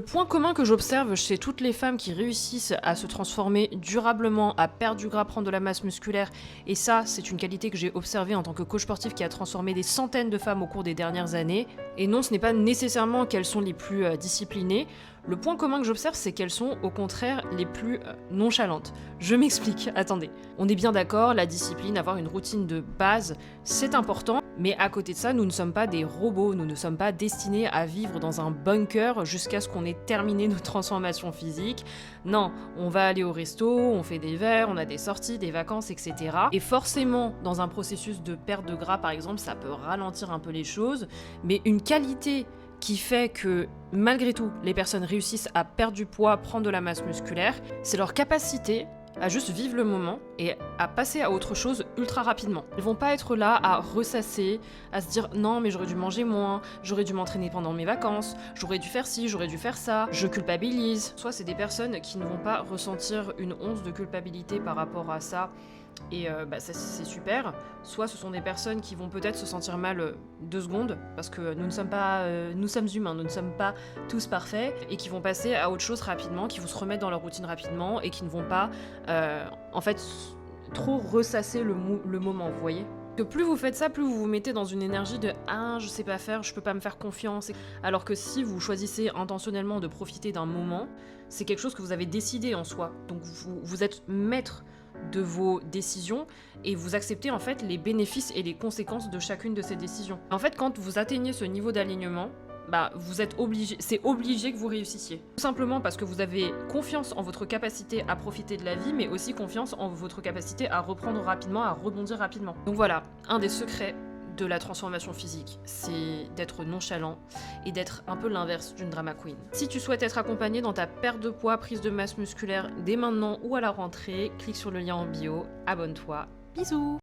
point commun que j'observe chez toutes les femmes qui réussissent à se transformer durablement, à perdre du gras, prendre de la masse musculaire, et ça, c'est une qualité que j'ai observée en tant que coach sportif qui a transformé des centaines de femmes au cours des dernières années. Et non, ce n'est pas nécessairement qu'elles sont les plus disciplinées. Le point commun que j'observe, c'est qu'elles sont au contraire les plus nonchalantes. Je m'explique, attendez. On est bien d'accord, la discipline, avoir une routine de base, c'est important. Mais à côté de ça, nous ne sommes pas des robots, nous ne sommes pas destinés à vivre dans un bunker jusqu'à ce qu'on ait terminé nos transformations physiques. Non, on va aller au resto, on fait des verres, on a des sorties, des vacances, etc. Et forcément, dans un processus de perte de gras, par exemple, ça peut ralentir un peu les choses, mais une qualité qui fait que, malgré tout, les personnes réussissent à perdre du poids, prendre de la masse musculaire, c'est leur capacité à juste vivre le moment et à passer à autre chose ultra rapidement. Ils vont pas être là à ressasser, à se dire non mais j'aurais dû manger moins, j'aurais dû m'entraîner pendant mes vacances, j'aurais dû faire ci, j'aurais dû faire ça, je culpabilise. Soit c'est des personnes qui ne vont pas ressentir une once de culpabilité par rapport à ça, et ça c'est super. Soit ce sont des personnes qui vont peut-être se sentir mal 2 secondes, parce que nous sommes humains, nous ne sommes pas tous parfaits, et qui vont passer à autre chose rapidement, qui vont se remettre dans leur routine rapidement, et qui ne vont pas, en fait, trop ressasser le moment, vous voyez. Que plus vous faites ça, plus vous vous mettez dans une énergie de « Ah, je sais pas faire, je peux pas me faire confiance ». Alors que si vous choisissez intentionnellement de profiter d'un moment, c'est quelque chose que vous avez décidé en soi. Donc vous êtes maître de vos décisions et vous acceptez en fait les bénéfices et les conséquences de chacune de ces décisions. En fait, quand vous atteignez ce niveau d'alignement, vous êtes obligé, c'est obligé que vous réussissiez. Tout simplement parce que vous avez confiance en votre capacité à profiter de la vie, mais aussi confiance en votre capacité à reprendre rapidement, à rebondir rapidement. Donc voilà, un des secrets de la transformation physique, c'est d'être nonchalant et d'être un peu l'inverse d'une drama queen. Si tu souhaites être accompagné dans ta perte de poids, prise de masse musculaire dès maintenant ou à la rentrée, clique sur le lien en bio, abonne-toi, bisous!